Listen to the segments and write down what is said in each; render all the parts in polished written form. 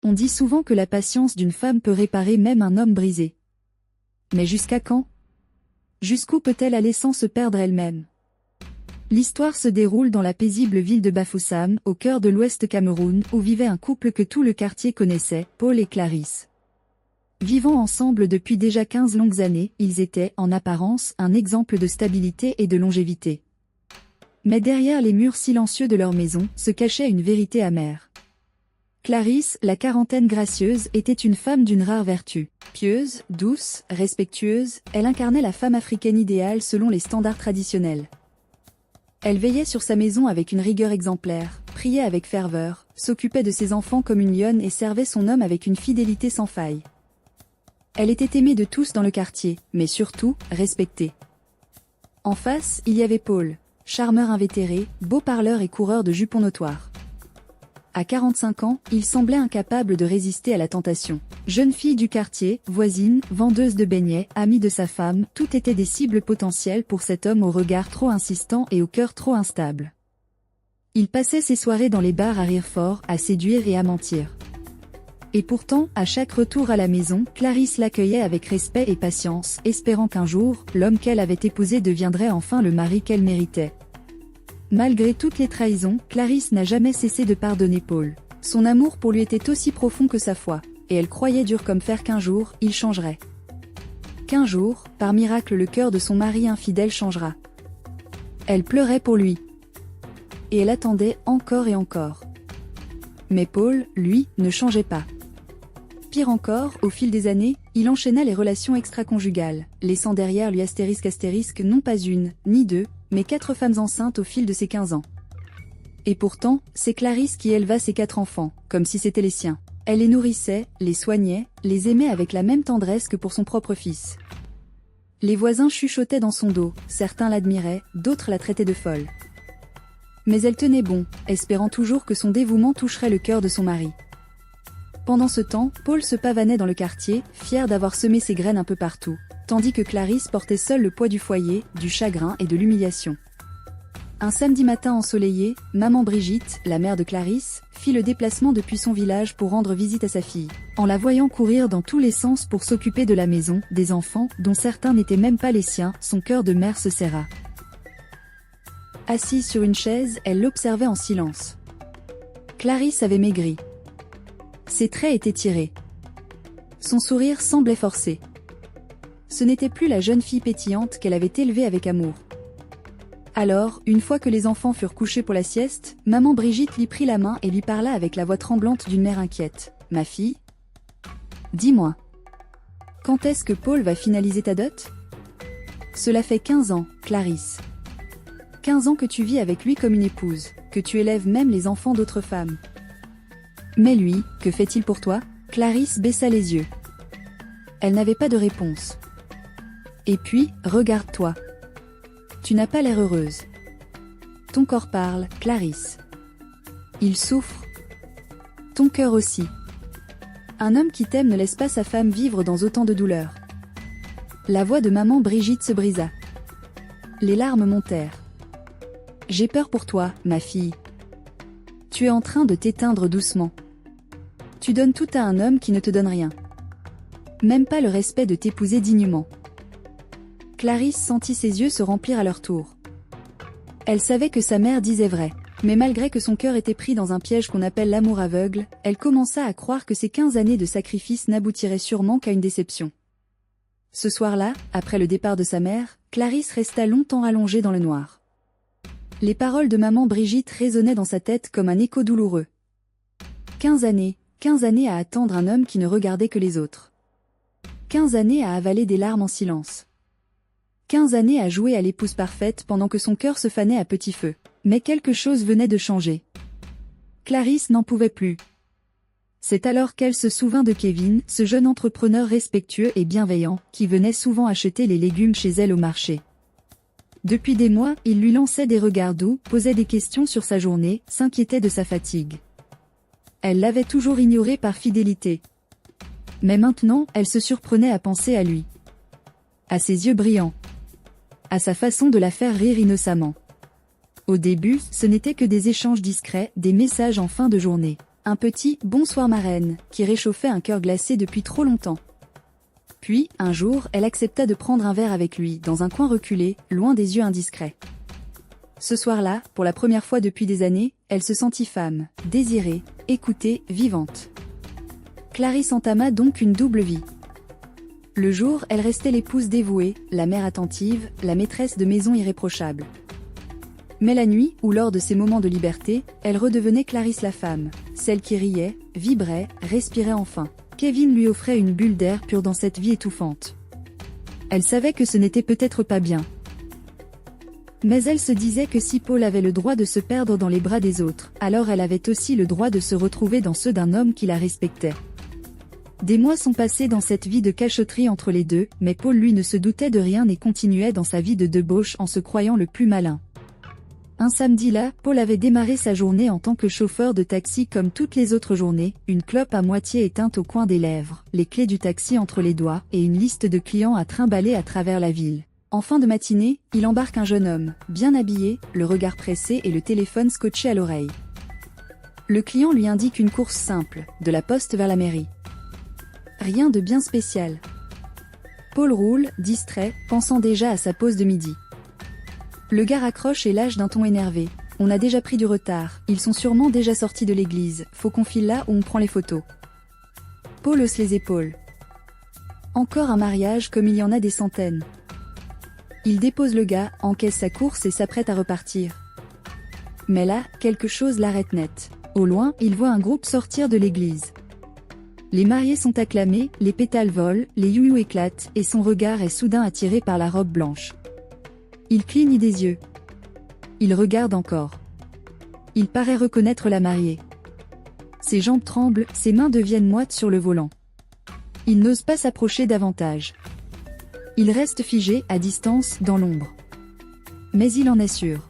On dit souvent que la patience d'une femme peut réparer même un homme brisé. Mais jusqu'à quand? Jusqu'où peut-elle aller sans se perdre elle-même? L'histoire se déroule dans la paisible ville de Bafoussam, au cœur de l'Ouest Cameroun, où vivait un couple que tout le quartier connaissait, Paul et Clarisse. Vivant ensemble depuis déjà 15 longues années, ils étaient, en apparence, un exemple de stabilité et de longévité. Mais derrière les murs silencieux de leur maison, se cachait une vérité amère. Clarisse, la quarantaine gracieuse, était une femme d'une rare vertu. Pieuse, douce, respectueuse, elle incarnait la femme africaine idéale selon les standards traditionnels. Elle veillait sur sa maison avec une rigueur exemplaire, priait avec ferveur, s'occupait de ses enfants comme une lionne et servait son homme avec une fidélité sans faille. Elle était aimée de tous dans le quartier, mais surtout, respectée. En face, il y avait Paul, charmeur invétéré, beau parleur et coureur de jupons notoires. À 45 ans, il semblait incapable de résister à la tentation. Jeune fille du quartier, voisine, vendeuse de beignets, amie de sa femme, tout était des cibles potentielles pour cet homme au regard trop insistant et au cœur trop instable. Il passait ses soirées dans les bars à rire fort, à séduire et à mentir. Et pourtant, à chaque retour à la maison, Clarisse l'accueillait avec respect et patience, espérant qu'un jour, l'homme qu'elle avait épousé deviendrait enfin le mari qu'elle méritait. Malgré toutes les trahisons, Clarisse n'a jamais cessé de pardonner Paul. Son amour pour lui était aussi profond que sa foi, et elle croyait dur comme fer qu'un jour, il changerait. Qu'un jour, par miracle le cœur de son mari infidèle changera. Elle pleurait pour lui. Et elle attendait encore et encore. Mais Paul, lui, ne changeait pas. Pire encore, au fil des années, il enchaînait les relations extra-conjugales, laissant derrière lui non pas une, ni deux, mais 4 femmes enceintes au fil de ses 15 ans. Et pourtant, c'est Clarisse qui éleva ses 4 enfants, comme si c'étaient les siens. Elle les nourrissait, les soignait, les aimait avec la même tendresse que pour son propre fils. Les voisins chuchotaient dans son dos, certains l'admiraient, d'autres la traitaient de folle. Mais elle tenait bon, espérant toujours que son dévouement toucherait le cœur de son mari. Pendant ce temps, Paul se pavanait dans le quartier, fier d'avoir semé ses graines un peu partout, tandis que Clarisse portait seule le poids du foyer, du chagrin et de l'humiliation. Un samedi matin ensoleillé, maman Brigitte, la mère de Clarisse, fit le déplacement depuis son village pour rendre visite à sa fille. En la voyant courir dans tous les sens pour s'occuper de la maison, des enfants, dont certains n'étaient même pas les siens, son cœur de mère se serra. Assise sur une chaise, elle l'observait en silence. Clarisse avait maigri. Ses traits étaient tirés. Son sourire semblait forcé. Ce n'était plus la jeune fille pétillante qu'elle avait élevée avec amour. Alors, une fois que les enfants furent couchés pour la sieste, maman Brigitte lui prit la main et lui parla avec la voix tremblante d'une mère inquiète. « Ma fille ? Dis-moi. Quand est-ce que Paul va finaliser ta dot ? Cela fait 15 ans, Clarisse. 15 ans que tu vis avec lui comme une épouse, que tu élèves même les enfants d'autres femmes. Mais lui, que fait-il pour toi ? » Clarisse baissa les yeux. Elle n'avait pas de réponse. Et puis, regarde-toi. Tu n'as pas l'air heureuse. Ton corps parle, Clarisse. Il souffre. Ton cœur aussi. Un homme qui t'aime ne laisse pas sa femme vivre dans autant de douleur. La voix de maman Brigitte se brisa. Les larmes montèrent. J'ai peur pour toi, ma fille. Tu es en train de t'éteindre doucement. Tu donnes tout à un homme qui ne te donne rien. Même pas le respect de t'épouser dignement. Clarisse sentit ses yeux se remplir à leur tour. Elle savait que sa mère disait vrai, mais malgré que son cœur était pris dans un piège qu'on appelle l'amour aveugle, elle commença à croire que ces 15 années de sacrifice n'aboutiraient sûrement qu'à une déception. Ce soir-là, après le départ de sa mère, Clarisse resta longtemps allongée dans le noir. Les paroles de maman Brigitte résonnaient dans sa tête comme un écho douloureux. 15 années à attendre un homme qui ne regardait que les autres. 15 années à avaler des larmes en silence. 15 années à jouer à l'épouse parfaite pendant que son cœur se fanait à petit feu. Mais quelque chose venait de changer. Clarisse n'en pouvait plus. C'est alors qu'elle se souvint de Kevin, ce jeune entrepreneur respectueux et bienveillant, qui venait souvent acheter les légumes chez elle au marché. Depuis des mois, il lui lançait des regards doux, posait des questions sur sa journée, s'inquiétait de sa fatigue. Elle l'avait toujours ignoré par fidélité. Mais maintenant, elle se surprenait à penser à lui. À ses yeux brillants. À sa façon de la faire rire innocemment. Au début, ce n'était que des échanges discrets, des messages en fin de journée. Un petit « bonsoir ma reine » qui réchauffait un cœur glacé depuis trop longtemps. Puis, un jour, elle accepta de prendre un verre avec lui, dans un coin reculé, loin des yeux indiscrets. Ce soir-là, pour la première fois depuis des années, elle se sentit femme, désirée, écoutée, vivante. Clarisse entama donc une double vie. Le jour, elle restait l'épouse dévouée, la mère attentive, la maîtresse de maison irréprochable. Mais la nuit, ou lors de ces moments de liberté, elle redevenait Clarisse la femme, celle qui riait, vibrait, respirait enfin. Kevin lui offrait une bulle d'air pur dans cette vie étouffante. Elle savait que ce n'était peut-être pas bien. Mais elle se disait que si Paul avait le droit de se perdre dans les bras des autres, alors elle avait aussi le droit de se retrouver dans ceux d'un homme qui la respectait. Des mois sont passés dans cette vie de cachotterie entre les deux, mais Paul lui ne se doutait de rien et continuait dans sa vie de débauche en se croyant le plus malin. Un samedi-là, Paul avait démarré sa journée en tant que chauffeur de taxi comme toutes les autres journées, une clope à moitié éteinte au coin des lèvres, les clés du taxi entre les doigts et une liste de clients à trimballer à travers la ville. En fin de matinée, il embarque un jeune homme, bien habillé, le regard pressé et le téléphone scotché à l'oreille. Le client lui indique une course simple, de la poste vers la mairie. Rien de bien spécial. Paul roule, distrait, pensant déjà à sa pause de midi. Le gars raccroche et lâche d'un ton énervé. On a déjà pris du retard, ils sont sûrement déjà sortis de l'église, faut qu'on file là où on prend les photos. Paul hausse les épaules. Encore un mariage comme il y en a des centaines. Il dépose le gars, encaisse sa course et s'apprête à repartir. Mais là, quelque chose l'arrête net. Au loin, il voit un groupe sortir de l'église. Les mariés sont acclamés, les pétales volent, les you-you éclatent, et son regard est soudain attiré par la robe blanche. Il cligne des yeux. Il regarde encore. Il paraît reconnaître la mariée. Ses jambes tremblent, ses mains deviennent moites sur le volant. Il n'ose pas s'approcher davantage. Il reste figé, à distance, dans l'ombre. Mais il en est sûr.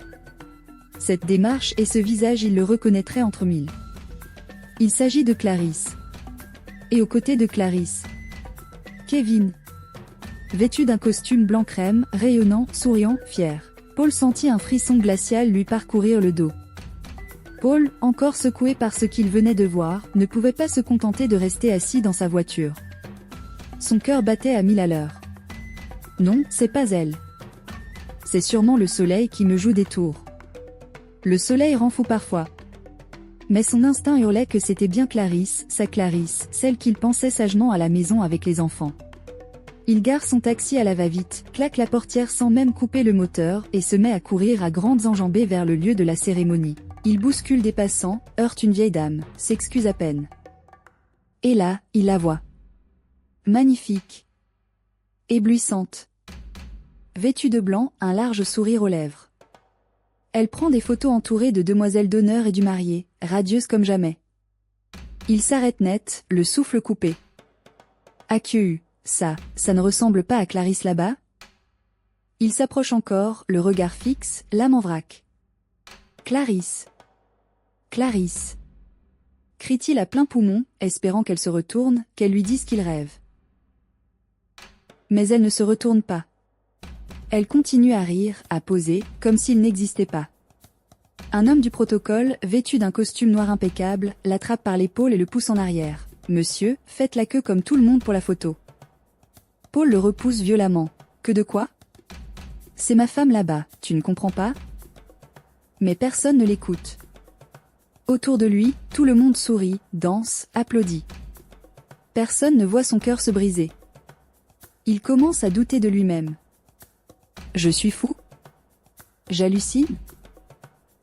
Cette démarche et ce visage il le reconnaîtrait entre mille. Il s'agit de Clarisse. Et aux côtés de Clarisse, Kevin. Vêtu d'un costume blanc crème, rayonnant, souriant, fier. Paul sentit un frisson glacial lui parcourir le dos. Paul, encore secoué par ce qu'il venait de voir, ne pouvait pas se contenter de rester assis dans sa voiture. Son cœur battait à 1000 à l'heure. Non, c'est pas elle. C'est sûrement le soleil qui me joue des tours. Le soleil rend fou parfois. Mais son instinct hurlait que c'était bien Clarisse, sa Clarisse, celle qu'il pensait sagement à la maison avec les enfants. Il gare son taxi à la va-vite, claque la portière sans même couper le moteur et se met à courir à grandes enjambées vers le lieu de la cérémonie. Il bouscule des passants, heurte une vieille dame, s'excuse à peine. Et là, il la voit. Magnifique. Éblouissante. Vêtue de blanc, un large sourire aux lèvres. Elle prend des photos entourées de demoiselles d'honneur et du marié, radieuses comme jamais. Il s'arrête net, le souffle coupé. Aqueux. Ça ne ressemble pas à Clarisse là-bas? Il s'approche encore, le regard fixe, l'âme en vrac. Clarisse. Clarisse. Crie-t-il à plein poumon, espérant qu'elle se retourne, qu'elle lui dise qu'il rêve. Mais elle ne se retourne pas. Elle continue à rire, à poser, comme s'il n'existait pas. Un homme du protocole, vêtu d'un costume noir impeccable, l'attrape par l'épaule et le pousse en arrière. « Monsieur, faites la queue comme tout le monde pour la photo. » Paul le repousse violemment. « Que de quoi ? C'est ma femme là-bas, tu ne comprends pas ? » Mais personne ne l'écoute. Autour de lui, tout le monde sourit, danse, applaudit. Personne ne voit son cœur se briser. Il commence à douter de lui-même. Je suis fou ? J'hallucine ?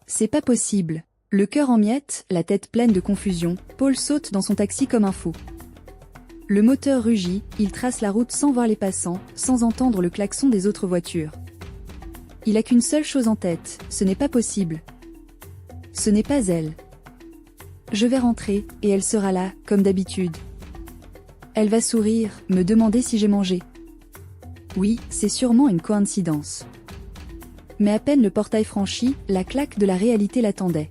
C'est pas possible. Le cœur en miettes, la tête pleine de confusion, Paul saute dans son taxi comme un fou. Le moteur rugit, il trace la route sans voir les passants, sans entendre le klaxon des autres voitures. Il a qu'une seule chose en tête, ce n'est pas possible. Ce n'est pas elle. Je vais rentrer, et elle sera là, comme d'habitude. Elle va sourire, me demander si j'ai mangé. Oui, c'est sûrement une coïncidence. Mais à peine le portail franchi, la claque de la réalité l'attendait.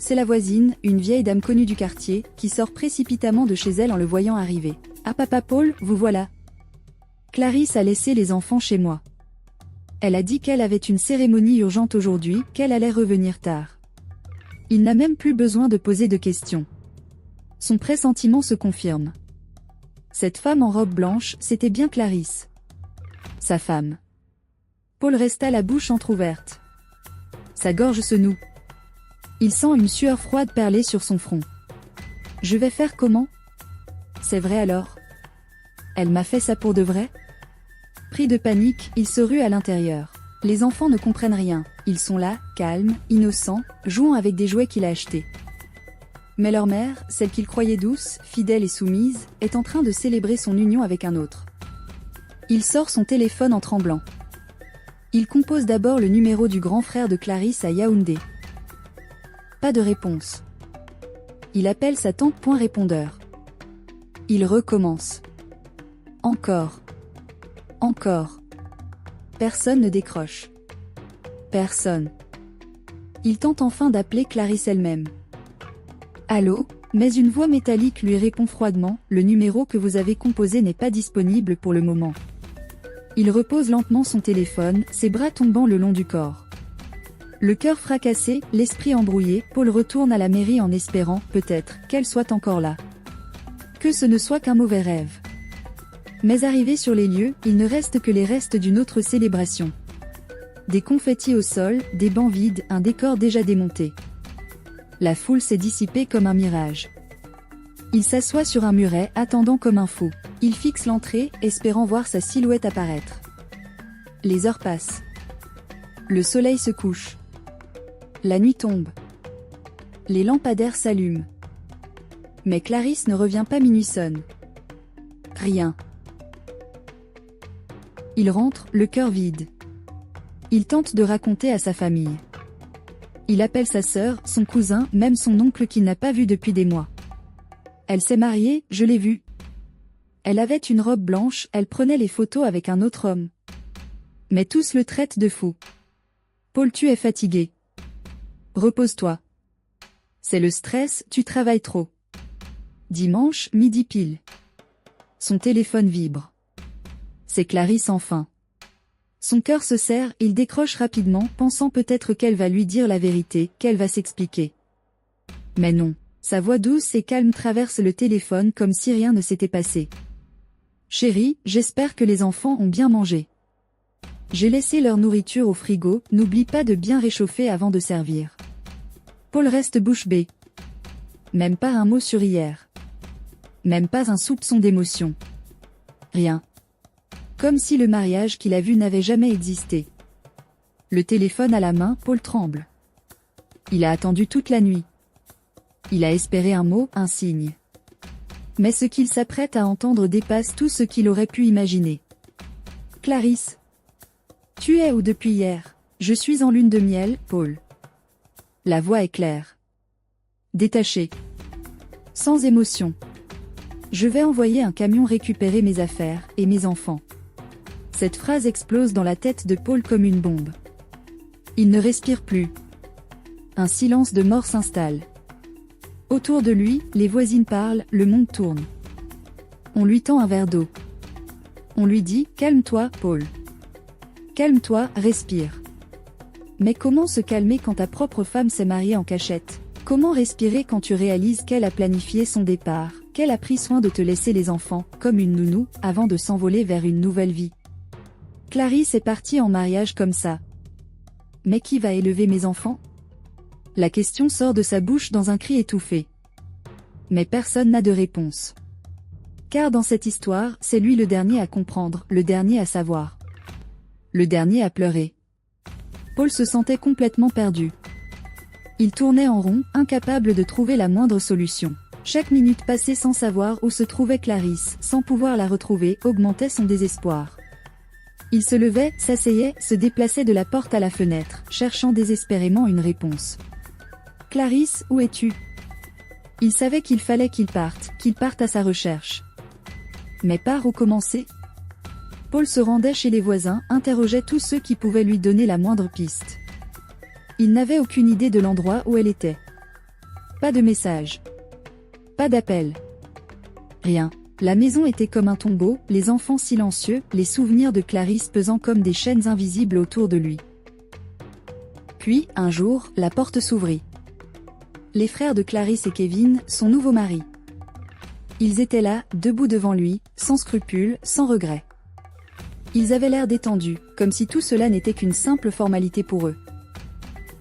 C'est la voisine, une vieille dame connue du quartier, qui sort précipitamment de chez elle en le voyant arriver. « Ah papa Paul, vous voilà. Clarisse a laissé les enfants chez moi. Elle a dit qu'elle avait une cérémonie urgente aujourd'hui, qu'elle allait revenir tard. Il n'a même plus besoin de poser de questions. Son pressentiment se confirme. Cette femme en robe blanche, c'était bien Clarisse. Sa femme. Paul resta la bouche entr'ouverte. Sa gorge se noue. Il sent une sueur froide perler sur son front. Je vais faire comment? C'est vrai alors? Elle m'a fait ça pour de vrai? Pris de panique, il se rue à l'intérieur. Les enfants ne comprennent rien. Ils sont là, calmes, innocents, jouant avec des jouets qu'il a achetés. Mais leur mère, celle qu'il croyait douce, fidèle et soumise, est en train de célébrer son union avec un autre. Il sort son téléphone en tremblant. Il compose d'abord le numéro du grand frère de Clarisse à Yaoundé. Pas de réponse. Il appelle sa tante point répondeur. Il recommence. Encore. Encore. Personne ne décroche. Personne. Il tente enfin d'appeler Clarisse elle-même. Allô? Mais une voix métallique lui répond froidement, le numéro que vous avez composé n'est pas disponible pour le moment. Il repose lentement son téléphone, ses bras tombant le long du corps. Le cœur fracassé, l'esprit embrouillé, Paul retourne à la mairie en espérant, peut-être, qu'elle soit encore là. Que ce ne soit qu'un mauvais rêve. Mais arrivé sur les lieux, il ne reste que les restes d'une autre célébration. Des confettis au sol, des bancs vides, un décor déjà démonté. La foule s'est dissipée comme un mirage. Il s'assoit sur un muret, attendant comme un fou. Il fixe l'entrée, espérant voir sa silhouette apparaître. Les heures passent. Le soleil se couche. La nuit tombe. Les lampadaires s'allument. Mais Clarisse ne revient pas, minuit sonne. Rien. Il rentre, le cœur vide. Il tente de raconter à sa famille. Il appelle sa sœur, son cousin, même son oncle qu'il n'a pas vu depuis des mois. Elle s'est mariée, je l'ai vue. Elle avait une robe blanche, elle prenait les photos avec un autre homme. Mais tous le traitent de fou. Paul, tu es fatigué. Repose-toi. C'est le stress, tu travailles trop. Dimanche, midi pile. Son téléphone vibre. C'est Clarisse enfin. Son cœur se serre, il décroche rapidement, pensant peut-être qu'elle va lui dire la vérité, qu'elle va s'expliquer. Mais non. Sa voix douce et calme traverse le téléphone comme si rien ne s'était passé. Chérie, j'espère que les enfants ont bien mangé. J'ai laissé leur nourriture au frigo, n'oublie pas de bien réchauffer avant de servir. Paul reste bouche bée. Même pas un mot sur hier. Même pas un soupçon d'émotion. Rien. Comme si le mariage qu'il a vu n'avait jamais existé. Le téléphone à la main, Paul tremble. Il a attendu toute la nuit. Il a espéré un mot, un signe. Mais ce qu'il s'apprête à entendre dépasse tout ce qu'il aurait pu imaginer. Clarisse. Tu es où depuis hier? Je suis en lune de miel, Paul. La voix est claire. Détachée. Sans émotion. Je vais envoyer un camion récupérer mes affaires, et mes enfants. Cette phrase explose dans la tête de Paul comme une bombe. Il ne respire plus. Un silence de mort s'installe. Autour de lui, les voisines parlent, le monde tourne. On lui tend un verre d'eau. On lui dit, calme-toi, Paul. Calme-toi, respire. Mais comment se calmer quand ta propre femme s'est mariée en cachette? Comment respirer quand tu réalises qu'elle a planifié son départ, qu'elle a pris soin de te laisser les enfants, comme une nounou, avant de s'envoler vers une nouvelle vie? Clarisse est partie en mariage comme ça. Mais qui va élever mes enfants? La question sort de sa bouche dans un cri étouffé. Mais personne n'a de réponse. Car dans cette histoire, c'est lui le dernier à comprendre, le dernier à savoir. Le dernier à pleurer. Paul se sentait complètement perdu. Il tournait en rond, incapable de trouver la moindre solution. Chaque minute passée sans savoir où se trouvait Clarisse, sans pouvoir la retrouver, augmentait son désespoir. Il se levait, s'asseyait, se déplaçait de la porte à la fenêtre, cherchant désespérément une réponse. Clarisse, où es-tu? Il savait qu'il fallait qu'il parte à sa recherche. Mais par où commencer? Paul se rendait chez les voisins, interrogeait tous ceux qui pouvaient lui donner la moindre piste. Il n'avait aucune idée de l'endroit où elle était. Pas de message. Pas d'appel. Rien. La maison était comme un tombeau, les enfants silencieux, les souvenirs de Clarisse pesant comme des chaînes invisibles autour de lui. Puis, un jour, la porte s'ouvrit. les frères de Clarisse et Kevin, son nouveau mari. Ils étaient là, debout devant lui, sans scrupules, sans regrets. Ils avaient l'air détendus, comme si tout cela n'était qu'une simple formalité pour eux.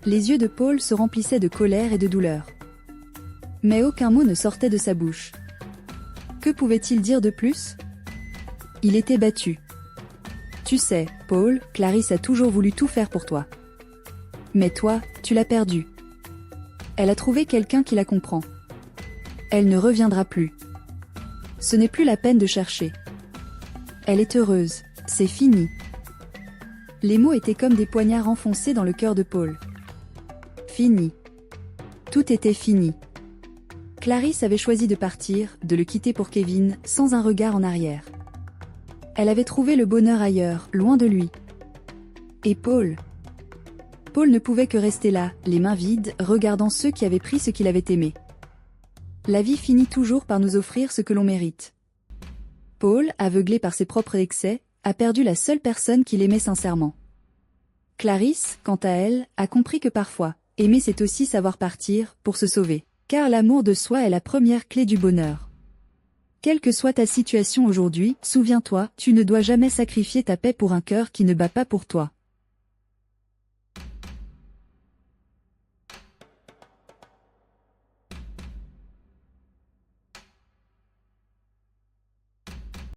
Les yeux de Paul se remplissaient de colère et de douleur. Mais aucun mot ne sortait de sa bouche. Que pouvait-il dire de plus? Il était battu. Tu sais, Paul, Clarisse a toujours voulu tout faire pour toi. Mais toi, tu l'as perdu. Elle a trouvé quelqu'un qui la comprend. Elle ne reviendra plus. Ce n'est plus la peine de chercher. Elle est heureuse, c'est fini. Les mots étaient comme des poignards enfoncés dans le cœur de Paul. Fini. Tout était fini. Clarisse avait choisi de partir, de le quitter pour Kevin, sans un regard en arrière. Elle avait trouvé le bonheur ailleurs, loin de lui. Et Paul? Paul ne pouvait que rester là, les mains vides, regardant ceux qui avaient pris ce qu'il avait aimé. La vie finit toujours par nous offrir ce que l'on mérite. Paul, aveuglé par ses propres excès, a perdu la seule personne qu'il aimait sincèrement. Clarisse, quant à elle, a compris que parfois, aimer c'est aussi savoir partir, pour se sauver. Car l'amour de soi est la première clé du bonheur. Quelle que soit ta situation aujourd'hui, souviens-toi, tu ne dois jamais sacrifier ta paix pour un cœur qui ne bat pas pour toi.